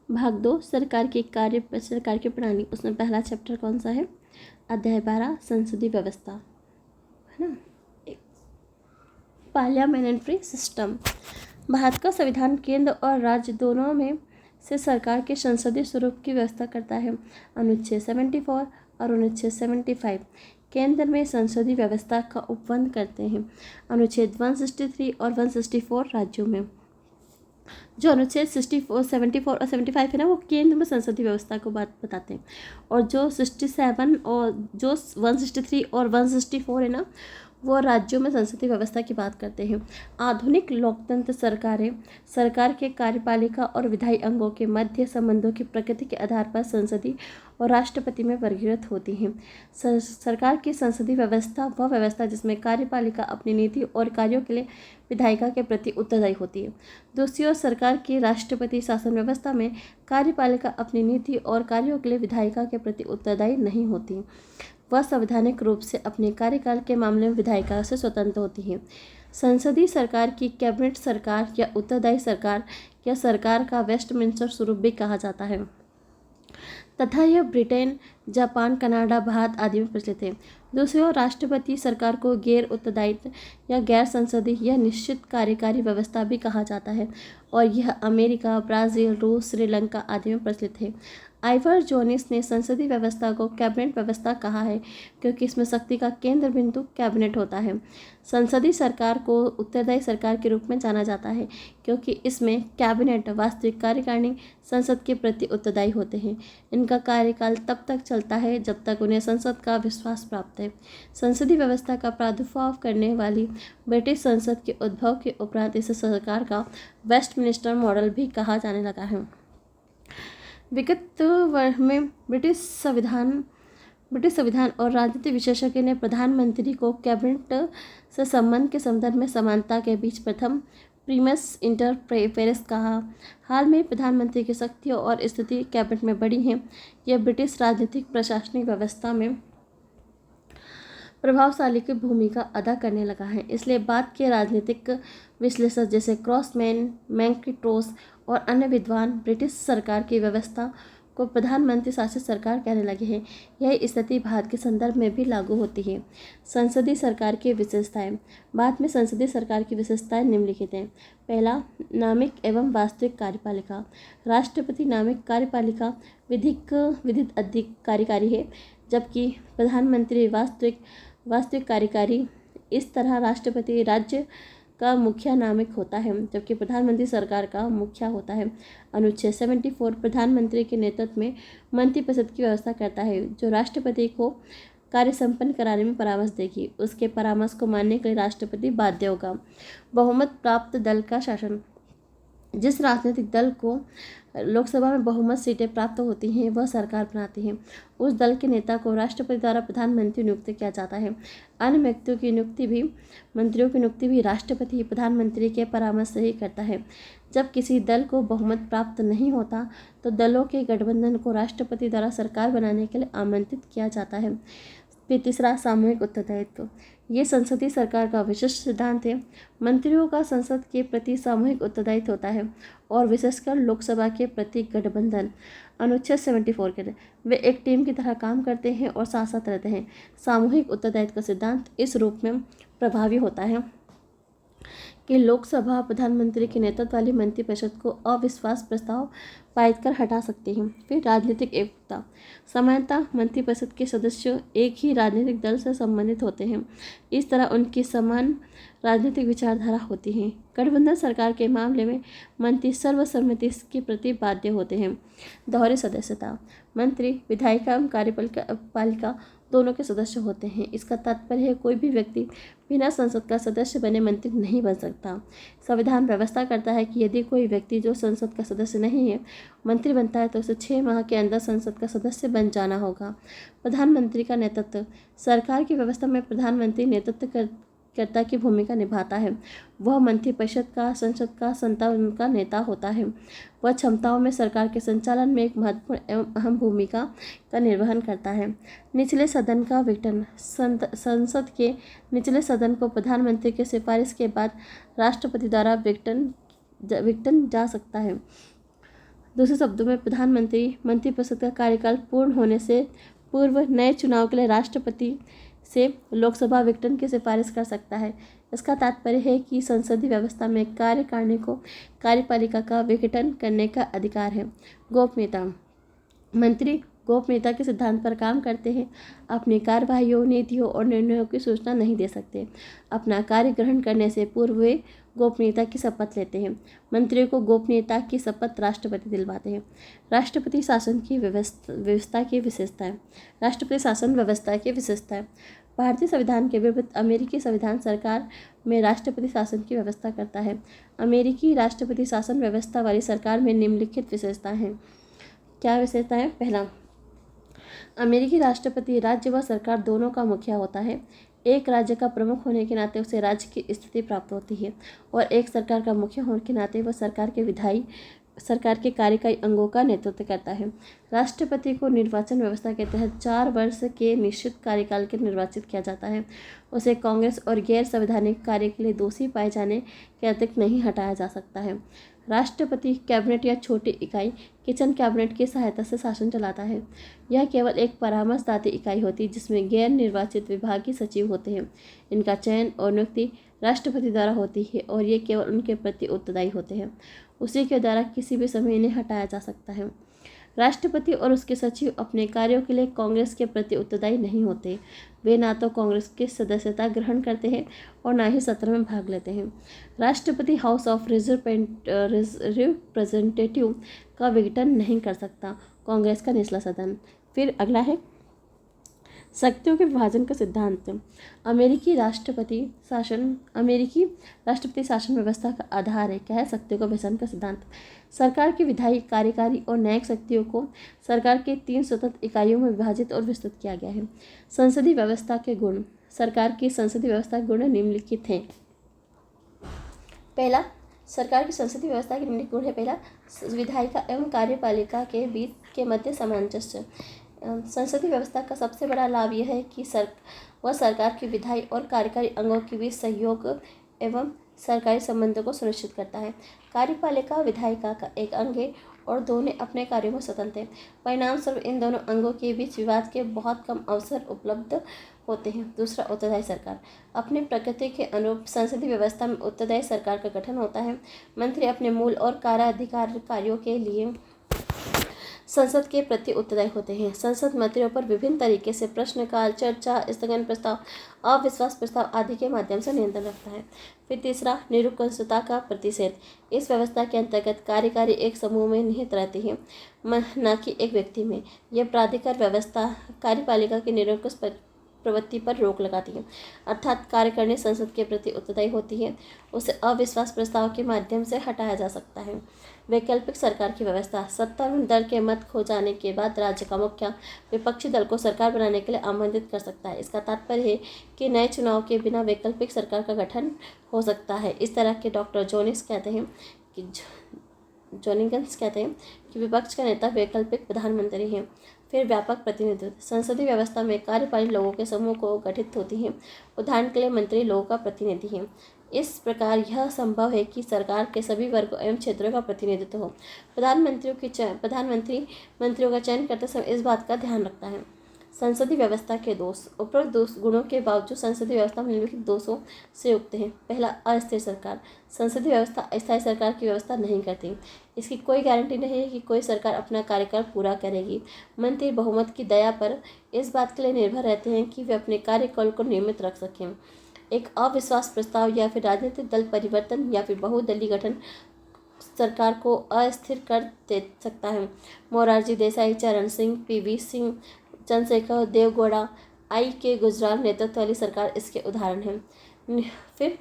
भाग 2 सरकार की प्रणाली, उसमें पहला चैप्टर कौन सा है? अध्याय 12 संसदीय व्यवस्था, है ना। Parliamentary system. भारत का संविधान केंद्र और राज्य दोनों में से सरकार के संसदीय स्वरूप की व्यवस्था करता है। अनुच्छेद 74 और अनुच्छेद 75 केंद्र में संसदीय व्यवस्था का उपबंध करते हैं। अनुच्छेद 163 और 164 राज्यों में। जो अनुच्छेद 64, 74 और 75 है ना, वो केंद्र में संसदीय व्यवस्था को बात बताते हैं, और जो 67 और जो 163 और 164 है ना, वो राज्यों में संसदीय व्यवस्था की बात करते हैं। आधुनिक लोकतंत्र सरकारें सरकार के कार्यपालिका और विधायी अंगों के मध्य संबंधों की प्रकृति के आधार पर संसदीय और राष्ट्रपति में वर्गीकृत होती हैं। सरकार की संसदीय व्यवस्था वह व्यवस्था जिसमें कार्यपालिका अपनी नीति और कार्यों के लिए विधायिका के प्रति उत्तरदायी होती है। दूसरी ओर सरकार की राष्ट्रपति शासन व्यवस्था में कार्यपालिका अपनी नीति और कार्यों के लिए विधायिका के प्रति उत्तरदायी नहीं होती। वह संवैधानिक रूप से अपने कार्यकाल के मामले में विधायिका से स्वतंत्र होती है। संसदीय सरकार की कैबिनेट सरकार या उत्तरदायी सरकार या सरकार का वेस्टमिंस्टर स्वरूप भी कहा जाता है तथा यह ब्रिटेन, जापान, कनाडा, भारत आदि में प्रचलित है। दूसरी ओर राष्ट्रपति सरकार को गैर उत्तरदायित्व या गैर संसदीय या निश्चित कार्यकारी व्यवस्था भी कहा जाता है, और यह अमेरिका, ब्राज़ील, रूस, श्रीलंका आदि में प्रचलित है। आइवर जोनिस ने संसदीय व्यवस्था को कैबिनेट व्यवस्था कहा है क्योंकि इसमें शक्ति का केंद्र बिंदु कैबिनेट होता है। संसदीय सरकार को उत्तरदायी सरकार के रूप में जाना जाता है क्योंकि इसमें कैबिनेट, वास्तविक कार्यकारिणी, संसद के प्रति उत्तरदायी होते हैं। इनका कार्यकाल तब तक चलता है जब तक उन्हें संसद का विश्वास प्राप्त है। संसदीय व्यवस्था का प्रादुर्भाव करने वाली ब्रिटिश संसद के उद्भव के उपरांत इस सरकार का वेस्टमिंस्टर मॉडल भी कहा जाने लगा है। विगत वर्ष में ब्रिटिश संविधान और राजनीतिक विशेषज्ञ ने प्रधानमंत्री को कैबिनेट से संबंध के संदर्भ में समानता के बीच प्रथम प्रीमस इंटर पेरेस कहा। हाल में प्रधानमंत्री की शक्तियों और स्थिति कैबिनेट में बढ़ी है। यह ब्रिटिश राजनीतिक प्रशासनिक व्यवस्था में प्रभावशाली की भूमिका अदा करने लगा है। इसलिए बाद के राजनीतिक विश्लेषक जैसे क्रॉसमैन, मैकिंटोश और अन्य विद्वान ब्रिटिश सरकार की व्यवस्था को प्रधानमंत्री शासित सरकार कहने लगे हैं। यह स्थिति भारत के संदर्भ में भी लागू होती है। संसदीय सरकार की विशेषताएं। भारत में संसदीय सरकार की विशेषताएं निम्नलिखित हैं। पहला, नामिक एवं वास्तविक कार्यपालिका। राष्ट्रपति नामिक कार्यपालिका विधिक कार्यकारी है, जबकि प्रधानमंत्री वास्तविक कार्यकारी। इस तरह राष्ट्रपति राज्य का मुखिया नामिक होता है, जबकि प्रधानमंत्री सरकार का मुखिया होता है। अनुच्छेद 74 प्रधानमंत्री के नेतृत्व में मंत्रिपरिषद की व्यवस्था करता है, जो राष्ट्रपति को कार्य संपन्न कराने में परामर्श देगी। उसके परामर्श को मानने के लिए राष्ट्रपति बाध्य होगा। बहुमत प्राप्त दल का शासन। जिस राजनीतिक दल को लोकसभा में बहुमत सीटें प्राप्त होती हैं, वह सरकार बनाती है। उस दल के नेता को राष्ट्रपति द्वारा प्रधानमंत्री नियुक्त किया जाता है। अन्य मंत्रियों की नियुक्ति भी राष्ट्रपति प्रधानमंत्री के परामर्श से ही करता है। जब किसी दल को बहुमत प्राप्त नहीं होता तो दलों के गठबंधन को राष्ट्रपति द्वारा सरकार बनाने के लिए आमंत्रित किया जाता है। फिर तीसरा, सामूहिक उत्तरदायित्व। ये संसदीय सरकार का विशिष्ट सिद्धांत है। मंत्रियों का संसद के प्रति सामूहिक उत्तरदायित्व होता है और विशेषकर लोकसभा के प्रति गठबंधन। अनुच्छेद 74 के वे एक टीम की तरह काम करते हैं और साथ साथ रहते हैं। सामूहिक उत्तरदायित्व का सिद्धांत इस रूप में प्रभावी होता है कि लोकसभा प्रधानमंत्री के नेतृत्व वाली मंत्रिपरिषद को अविश्वास प्रस्ताव पारित कर हटा सकती है। फिर राजनीतिक एकता। सामान्यतः मंत्रिपरिषद के सदस्य एक ही राजनीतिक दल से संबंधित होते हैं। इस तरह उनकी समान राजनीतिक विचारधारा होती है। गठबंधन सरकार के मामले में मंत्री सर्वसम्मति के प्रति बाध्य होते हैं। दोहरी सदस्यता। मंत्री विधायिका एवं कार्यपालिका दोनों के सदस्य होते हैं। इसका तात्पर्य है कोई भी व्यक्ति बिना संसद का सदस्य बने मंत्री नहीं बन सकता। संविधान व्यवस्था करता है कि यदि कोई व्यक्ति जो संसद का सदस्य नहीं है मंत्री बनता है तो उसे 6 माह के अंदर संसद का सदस्य बन जाना होगा। प्रधानमंत्री का नेतृत्व। सरकार की व्यवस्था में प्रधानमंत्री नेतृत्वकर्ता की भूमिका निभाता है। वह मंत्रिपरिषद का संसद का संतान का नेता होता है। वह क्षमताओं में सरकार के संचालन में एक महत्वपूर्ण एवं अहम भूमिका का निर्वहन करता है। निचले सदन का विघटन। संसद के निचले सदन को प्रधानमंत्री की सिफारिश के बाद राष्ट्रपति द्वारा विघटन जा सकता है। दूसरे शब्दों में प्रधानमंत्री मंत्रिपरिषद का कार्यकाल पूर्ण होने से पूर्व नए चुनाव के लिए राष्ट्रपति से लोकसभा विघटन की सिफारिश कर सकता है। इसका तात्पर्य है कि संसदीय व्यवस्था में कार्यकारिणी को कार्यपालिका का विघटन करने का अधिकार है। गोपनीयता। मंत्री गोपनीयता के सिद्धांत पर काम करते हैं। अपनी कार्यवाहियों, नीतियों और निर्णयों की सूचना नहीं दे सकते। अपना कार्य ग्रहण करने से पूर्व वे गोपनीयता की शपथ लेते हैं। मंत्रियों को गोपनीयता की शपथ राष्ट्रपति दिलवाते हैं। राष्ट्रपति शासन की व्यवस्था की विशेषताएं। राष्ट्रपति शासन व्यवस्था की विशेषताएं। भारतीय संविधान के विपरीत अमेरिकी संविधान सरकार में राष्ट्रपति शासन की व्यवस्था करता है। अमेरिकी राष्ट्रपति शासन व्यवस्था वाली सरकार में निम्नलिखित विशेषताएं हैं। क्या विशेषताएं? पहला, अमेरिकी राष्ट्रपति राज्य व सरकार दोनों का मुखिया होता है। एक राज्य का प्रमुख होने के नाते उसे राज्य की स्थिति प्राप्त होती है और एक सरकार का मुखिया होने के नाते वह सरकार के कार्यकारी अंगों का नेतृत्व करता है। राष्ट्रपति को निर्वाचन व्यवस्था के तहत 4 वर्ष के निश्चित कार्यकाल के निर्वाचित किया जाता है। उसे कांग्रेस और गैर संवैधानिक कार्य के लिए दोषी पाए जाने के अतिरिक्त नहीं हटाया जा सकता है। राष्ट्रपति कैबिनेट या छोटी इकाई किचन कैबिनेट की सहायता से शासन चलाता है। यह केवल एक परामर्शदात्री इकाई होती है जिसमें गैर निर्वाचित विभागीय सचिव होते हैं। इनका चयन और नियुक्ति राष्ट्रपति द्वारा होती है और ये केवल उनके प्रति उत्तरदायी होते हैं। उसी के द्वारा किसी भी समय इन्हें हटाया जा सकता है। राष्ट्रपति और उसके सचिव अपने कार्यों के लिए कांग्रेस के प्रति उत्तरदायी नहीं होते। वे ना तो कांग्रेस की सदस्यता ग्रहण करते हैं और ना ही सत्र में भाग लेते हैं। राष्ट्रपति हाउस ऑफ रिप्रेजेंटेटिव का विघटन नहीं कर सकता, कांग्रेस का निचला सदन। फिर अगला है शक्तियों के विभाजन का सिद्धांत। अमेरिकी राष्ट्रपति शासन व्यवस्था का आधार है। क्या है? शक्तियों का विभाजन का सिद्धांत। सरकार की विधायी, कार्यकारी और न्यायिक शक्तियों को सरकार के 3 स्वतंत्र इकाइयों में विभाजित और विस्तृत किया गया है। संसदीय व्यवस्था के गुण। सरकार की संसदीय व्यवस्था के गुण निम्नलिखित हैं। पहला, सरकार की संसदीय व्यवस्था के निम्नलिखित गुण है। पहला, विधायिका एवं कार्यपालिका के बीच के मध्य सामंजस्य। संसदीय व्यवस्था का सबसे बड़ा लाभ यह है कि सरकार की विधायी और कार्यकारी अंगों के बीच सहयोग एवं सरकारी संबंधों को सुनिश्चित करता है। कार्यपालिका विधायिका का एक अंग है और दोनों अपने कार्यों में स्वतंत्र हैं। परिणामस्वरूप इन दोनों अंगों के बीच विवाद के बहुत कम अवसर उपलब्ध होते हैं। दूसरा, उत्तरदायी सरकार। अपनी प्रकृति के अनुरूप संसदीय व्यवस्था में उत्तरदायी सरकार का गठन होता है। मंत्री अपने मूल और कार्यों के लिए संसद के प्रति उत्तरदायी होते हैं। संसद मंत्रियों पर विभिन्न तरीके से प्रश्नकाल, चर्चा, स्थगन प्रस्ताव, अविश्वास प्रस्ताव आदि के माध्यम से नियंत्रण रखता है। फिर तीसरा, निरंकुशता का प्रतिषेध। इस व्यवस्था के अंतर्गत कार्यकारी एक समूह में निहित रहती है, न कि एक व्यक्ति में। यह प्राधिकार व्यवस्था कार्यपालिका की निरंकुश प्रवृत्ति पर रोक लगाती है, अर्थात कार्यकारिणी संसद के प्रति उत्तरदायी होती है, उसे अविश्वास प्रस्ताव के माध्यम से हटाया जा सकता है। वैकल्पिक सरकार की व्यवस्था। सत्तारूढ़ दल के मत खो जाने के बाद राज्य का मुखिया विपक्षी दल को सरकार बनाने के लिए आमंत्रित कर सकता है। इसका तात्पर्य है कि नए चुनाव के बिना वैकल्पिक सरकार का गठन हो सकता है। इस तरह के डॉक्टर जोनिगन्स कहते हैं कि विपक्ष का नेता वैकल्पिक प्रधानमंत्री है। फिर व्यापक प्रतिनिधित्व। संसदीय व्यवस्था में कार्यपालिक लोगों के समूह को गठित होती है। उदाहरण के लिए मंत्री लोगों का प्रतिनिधि है। इस प्रकार यह संभव है कि सरकार के सभी वर्गों एवं क्षेत्रों का प्रतिनिधित्व हो। प्रधानमंत्री मंत्रियों का चयन करते समय इस बात का ध्यान रखता है। संसदीय व्यवस्था के दोष। उपरोक्त दोष गुणों के बावजूद संसदीय व्यवस्था में निम्नलिखित दोषों से युक्त है। पहला, अस्थिर सरकार। संसदीय व्यवस्था अस्थायी सरकार की व्यवस्था नहीं करती। इसकी कोई गारंटी नहीं है कि कोई सरकार अपना कार्यकाल पूरा करेगी। मंत्री बहुमत की दया पर इस बात के लिए निर्भर रहते हैं कि वे अपने कार्यकाल को नियमित रख सकें। एक अविश्वास प्रस्ताव या फिर राजनीतिक दल परिवर्तन या फिर बहुदलीय गठन सरकार को अस्थिर कर दे सकता है। मोरारजी देसाई, चरण सिंह, पी.वी. सिंह, चंद्रशेखर, देवगौड़ा, I.K. गुजराल नेतृत्व वाली सरकार इसके उदाहरण हैं। फिर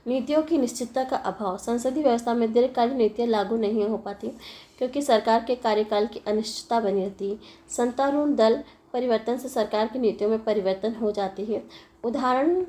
नीतियों की निश्चितता का अभाव। संसदीय व्यवस्था में दीर्घकालीन नीतियाँ लागू नहीं हो पाती क्योंकि सरकार के कार्यकाल की अनिश्चितता बनी रहती है। सत्तारूढ़ दल परिवर्तन से सरकार की नीतियों में परिवर्तन हो जाती है। उदाहरण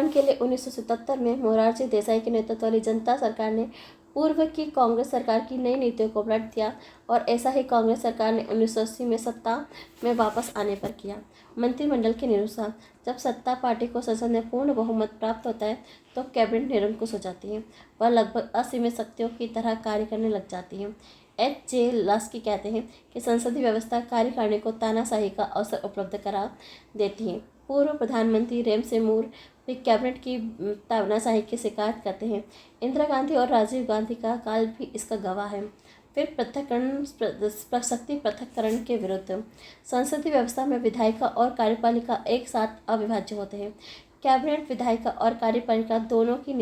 के लिए 1977 में मोरारजी देसाई के नेतृत्व वाली जनता सरकार ने पूर्व की कांग्रेस सरकार की नई नीतियों को पलट दिया और ऐसा ही कांग्रेस सरकार ने 1980 में सत्ता में वापस आने पर किया। मंत्रिमंडल के निरुत्साह। जब सत्ता पार्टी को संसद में पूर्ण बहुमत प्राप्त होता है तो कैबिनेट निरंकुश हो जाती है। वह लगभग असीमित शक्तियों की तरह कार्य करने लग जाती है। H.J. लास्की कहते हैं कि संसदीय व्यवस्था कार्यकारिणी को तानाशाही का अवसर उपलब्ध करा देती है। पूर्व प्रधानमंत्री रेमसे मूर भी कैबिनेट की तानाशाही की शिकायत करते हैं। इंदिरा गांधी और राजीव गांधी का काल भी इसका गवाह है। फिर शक्ति पृथक्करण के विरुद्ध। संसदीय व्यवस्था में विधायिका और कार्यपालिका एक साथ अविभाज्य होते हैं। कैबिनेट विधायिका और कार्यपालिका दोनों की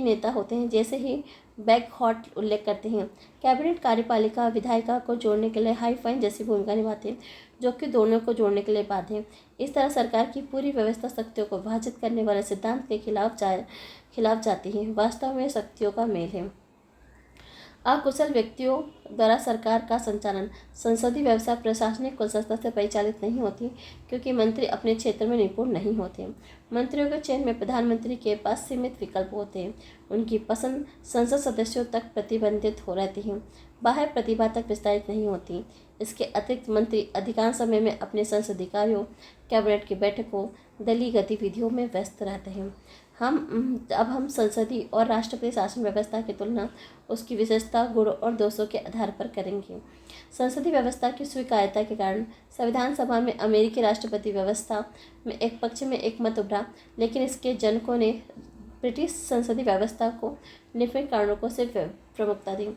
नेता होते हैं, जैसे ही बैकहॉट उल्लेख करते हैं। कैबिनेट कार्यपालिका विधायिका को जोड़ने के लिए हाईफाइन जैसी भूमिका निभाते हैं, जो कि दोनों को जोड़ने के लिए बाध्य है। इस तरह सरकार की पूरी व्यवस्था शक्तियों को विभाजित करने वाले सिद्धांत के खिलाफ जाती है। वास्तव में शक्तियों का मेल है। अकुशल व्यक्तियों द्वारा सरकार का संचालन। संसदीय व्यवस्था प्रशासनिक कुशलता से परिचालित नहीं होती, क्योंकि मंत्री अपने क्षेत्र में निपुण नहीं होते। मंत्रियों के चयन में प्रधानमंत्री के पास सीमित विकल्प होते हैं। उनकी पसंद संसद सदस्यों तक प्रतिबंधित हो रहती है, बाह्य प्रतिभा तक विस्तारित नहीं होती। इसके अतिरिक्त मंत्री अधिकांश समय में अपने संसदीय कार्यों, कैबिनेट की बैठकों, दलीय गतिविधियों में व्यस्त रहते हैं। अब हम संसदीय और राष्ट्रपति शासन व्यवस्था की तुलना उसकी विशेषता, गुण और दोषों के आधार पर करेंगे। संसदीय व्यवस्था की स्वीकार्यता के कारण संविधान सभा में अमेरिकी राष्ट्रपति व्यवस्था में एक पक्ष में एक मत उभरा, लेकिन इसके जनकों ने ब्रिटिश संसदीय व्यवस्था को निम्नलिखित कारणों से प्रमुखता दी।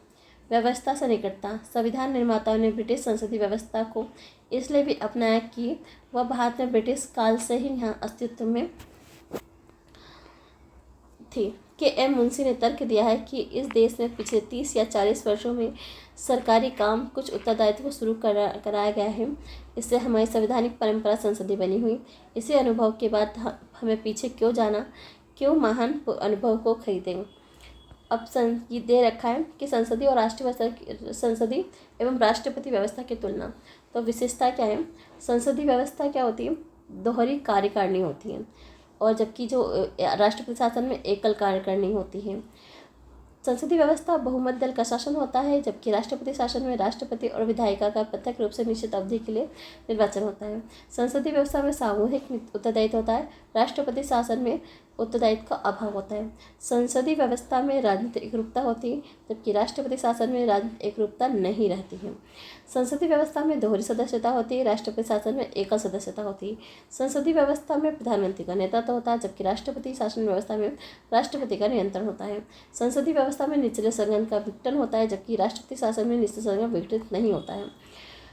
व्यवस्था से निकटता। संविधान निर्माताओं ने ब्रिटिश संसदीय व्यवस्था को इसलिए भी अपनाया कि वह भारत में ब्रिटिश काल से ही यहाँ अस्तित्व में थी। K.M. मुंशी ने तर्क दिया है कि इस देश में पिछले 30 या 40 वर्षों में सरकारी काम कुछ उत्तरदायित्व को शुरू कराया गया है। इससे हमारी संवैधानिक परंपरा संसदीय बनी हुई। इसी अनुभव के बाद हमें पीछे क्यों महान अनुभव को खरीदें। अब ये दे रखा है कि संसदीय और संसदीय एवं राष्ट्रपति व्यवस्था की तुलना। तो विशेषता क्या है? संसदीय व्यवस्था क्या होती है? दोहरी कार्यकारिणी होती है, और जबकि जो राष्ट्रपति शासन में एकल कार्यकारिणी होती है। संसदीय व्यवस्था बहुमत दल का शासन होता है, जबकि राष्ट्रपति शासन में राष्ट्रपति और विधायिका का पृथक रूप से निश्चित अवधि के लिए निर्वाचन होता है। संसदीय व्यवस्था में सामूहिक उत्तरदायित्व होता है, राष्ट्रपति शासन में उत्तरदायित्व का अभाव होता है। संसदीय व्यवस्था में राजनीतिक एकरूपता होती है, जबकि राष्ट्रपति शासन में राजनीतिक एकरूपता नहीं रहती है। संसदीय व्यवस्था में दोहरी सदस्यता होती है, राष्ट्रपति शासन में एकल सदस्यता होती है। संसदीय व्यवस्था में प्रधानमंत्री का नेतृत्व होता है, जबकि राष्ट्रपति शासन व्यवस्था में राष्ट्रपति का नियंत्रण होता है। संसदीय व्यवस्था में निचले सदन का विघटन होता है, जबकि राष्ट्रपति शासन में निचले सदन का विघटित नहीं होता है।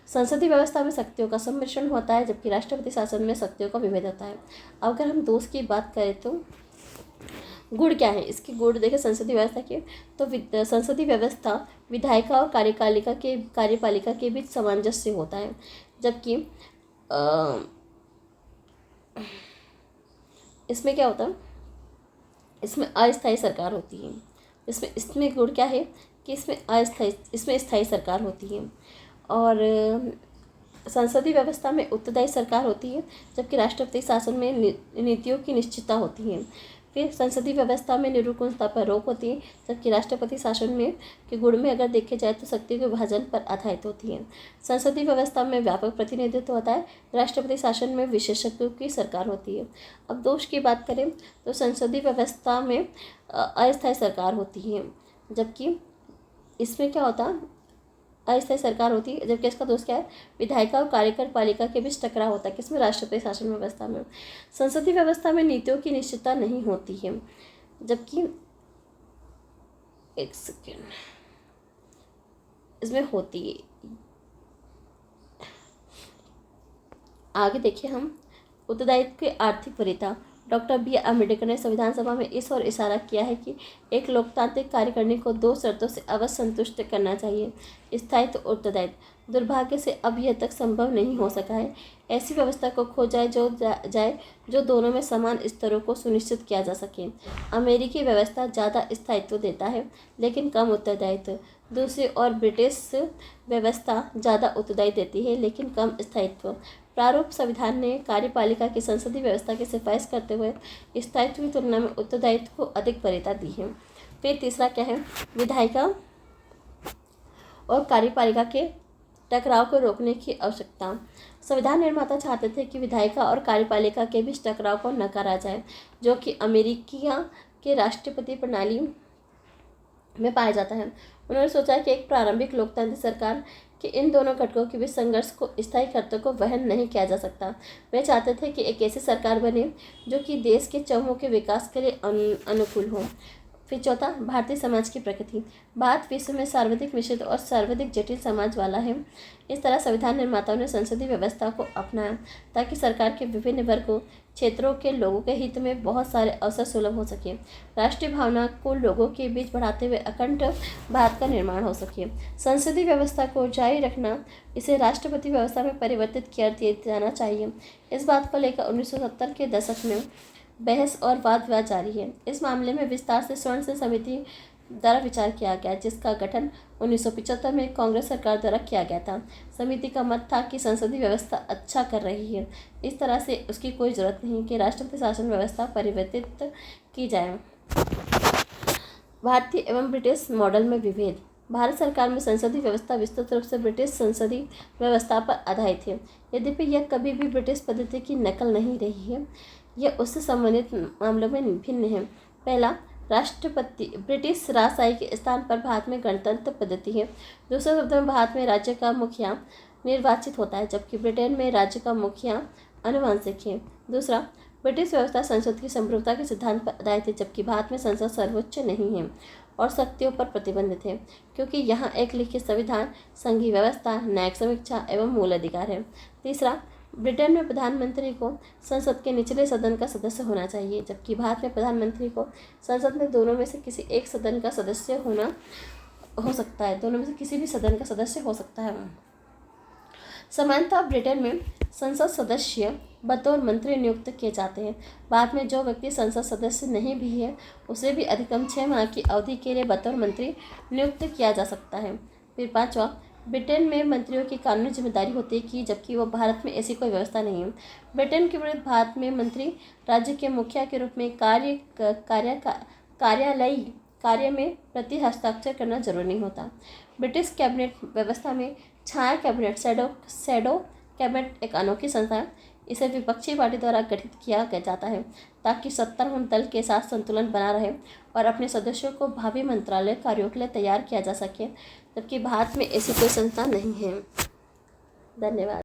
संसदीय व्यवस्था में शक्तियों का सम्मिश्रण होता है, जबकि राष्ट्रपति शासन में शक्तियों का विभेद होता है। अगर हम दोष की बात करें तो गुण क्या है? इसकी गुण देखें संसदीय व्यवस्था के, तो संसदीय व्यवस्था विधायिका और कार्यपालिका के बीच सामंजस्य होता है, जबकि इसमें क्या होता है? इसमें अस्थायी सरकार होती है। इसमें गुण क्या है कि इसमें स्थायी सरकार होती है। और संसदीय व्यवस्था में उत्तरदायी सरकार होती है, जबकि राष्ट्रपति शासन में नीतियों की निश्चितता होती है। फिर संसदीय व्यवस्था में निरूपणता पर रोक होती है, जबकि राष्ट्रपति शासन में के गुण में अगर देखे जाए तो शक्ति के विभाजन पर आधारित होती है। संसदीय व्यवस्था में व्यापक प्रतिनिधित्व होता है, राष्ट्रपति शासन में विशेषज्ञों की सरकार होती है। अब दोष की बात करें तो संसदीय व्यवस्था में अस्थायी सरकार होती है, जबकि इसमें क्या होता है? अस्थायी सरकार होती है, जबकि इसका दोष क्या है? विधायिका और कार्यपालिका के बीच टकराव होता है। किसमें? राष्ट्रपति शासन व्यवस्था में। संसदीय व्यवस्था में नीतियों की निश्चितता नहीं होती है, जबकि एक सेकेंड इसमें होती है। आगे देखिए हम उत्तरदायित्व की आर्थिक वरीयता। डॉक्टर बी अम्बेडकर ने संविधान सभा में इस ओर इशारा किया है कि एक लोकतांत्रिक कार्यकारिणी को 2 शर्तों से अवश्य संतुष्ट करना चाहिए: स्थायित्व और उत्तरदायित्व। दुर्भाग्य से अब यह तक संभव नहीं हो सका है। ऐसी व्यवस्था को खोजा जाए जो दोनों में समान स्तरों को सुनिश्चित किया जा सके। अमेरिकी व्यवस्था ज़्यादा स्थायित्व देता है लेकिन कम उत्तरदायित्व। दूसरी ओर ब्रिटिश व्यवस्था ज़्यादा उत्तरदायी देती है लेकिन कम स्थायित्व। प्रारूप संविधान ने कार्यपालिका की संसदीय व्यवस्था की सिफारिश करते हुए स्थायित्व की तुलना में उत्तरदायित्व को अधिक वरीयता दी है। फिर तीसरा क्या है, विधायिका और कार्यपालिका के टकराव को रोकने की आवश्यकता। संविधान निर्माता चाहते थे कि विधायिका और कार्यपालिका के बीच टकराव को नकारा जाए, जो कि अमेरिका के राष्ट्रपति प्रणाली में पाया जाता है। उन्होंने सोचा कि एक प्रारंभिक लोकतांत्रिक सरकार कि इन दोनों घटकों के बीच संघर्ष को स्थायी खर्चों को वहन नहीं किया जा सकता। वे चाहते थे कि एक ऐसी सरकार बने जो कि देश के चहुमुखी विकास के लिए अनुकूल हो। फिर चौथा, भारतीय समाज की प्रकृति। भारत विश्व में सर्वाधिक मिश्रित और सर्वाधिक जटिल समाज वाला है। इस तरह संविधान निर्माताओं ने संसदीय व्यवस्था को अपनाया ताकि सरकार के विभिन्न वर्गों क्षेत्रों के लोगों के हित में बहुत सारे अवसर सुलभ हो सके, राष्ट्रीय भावना को लोगों के बीच बढ़ाते हुए अखंड भारत का निर्माण हो सके। संसदीय व्यवस्था को जारी रखना, इसे राष्ट्रपति व्यवस्था में परिवर्तित किया जाना चाहिए। इस बात को लेकर 1970 के दशक में बहस और वाद विवाद जारी है। इस मामले में विस्तार से स्वर्ण सिंह समिति द्वारा विचार किया गया, जिसका गठन 1975 में कांग्रेस सरकार द्वारा किया गया था। समिति का मत था कि संसदीय व्यवस्था अच्छा कर रही है, इस तरह से उसकी कोई जरूरत नहीं कि राष्ट्रपति शासन व्यवस्था परिवर्तित की जाए। भारतीय एवं ब्रिटिश मॉडल में विभेद। भारत सरकार में संसदीय व्यवस्था विस्तृत रूप से ब्रिटिश संसदीय व्यवस्था पर आधारित है, यद्यपि यह कभी भी ब्रिटिश पद्धति की नकल नहीं रही है। यह उससे संबंधित मामलों में भिन्न है। पहला, राष्ट्रपति ब्रिटिश राजशाही के स्थान पर भारत में गणतंत्र पद्धति है। दूसरे शब्दों में भारत में राज्य का मुखिया निर्वाचित होता है, जबकि ब्रिटेन में राज्य का मुखिया आनुवंशिक है। दूसरा, ब्रिटिश व्यवस्था संसद की संप्रभुता के सिद्धांत पर आधारित है, जबकि भारत में संसद सर्वोच्च नहीं है और शक्तियों पर प्रतिबंधित है, क्योंकि यहाँ एक लिखित संविधान, संघीय व्यवस्था, न्यायिक समीक्षा एवं मूल अधिकार है। तीसरा, ब्रिटेन में प्रधानमंत्री को संसद के निचले सदन का सदस्य होना चाहिए, जबकि भारत में प्रधानमंत्री को संसद में दोनों में से किसी एक सदन का सदस्य हो सकता है। दोनों में से किसी भी सदन का सदस्य हो सकता है। समानतः ब्रिटेन में संसद सदस्य बतौर मंत्री नियुक्त किए जाते हैं। भारत में जो व्यक्ति संसद सदस्य नहीं भी है, उसे भी अधिकतम 6 माह की अवधि के लिए बतौर मंत्री नियुक्त किया जा सकता है। फिर पांचवा, ब्रिटेन में मंत्रियों की कानूनी जिम्मेदारी होती है कि जबकि वह भारत में ऐसी कोई व्यवस्था नहीं है। ब्रिटेन के विरुद्ध भारत में मंत्री राज्य के मुखिया के रूप में कार्यालयीय कार्य में प्रति हस्ताक्षर करना जरूरी नहीं होता। ब्रिटिश कैबिनेट व्यवस्था में छाया कैबिनेट शैडो कैबिनेट एक अनोखी संस्था है। इसे विपक्षी पार्टी द्वारा गठित किया जाता है ताकि सत्तारूढ़ दल के साथ संतुलन बना रहे और अपने सदस्यों को भावी मंत्रालय कार्यों के लिए तैयार किया जा सके, जबकि भारत में ऐसी कोई संस्था नहीं है। धन्यवाद।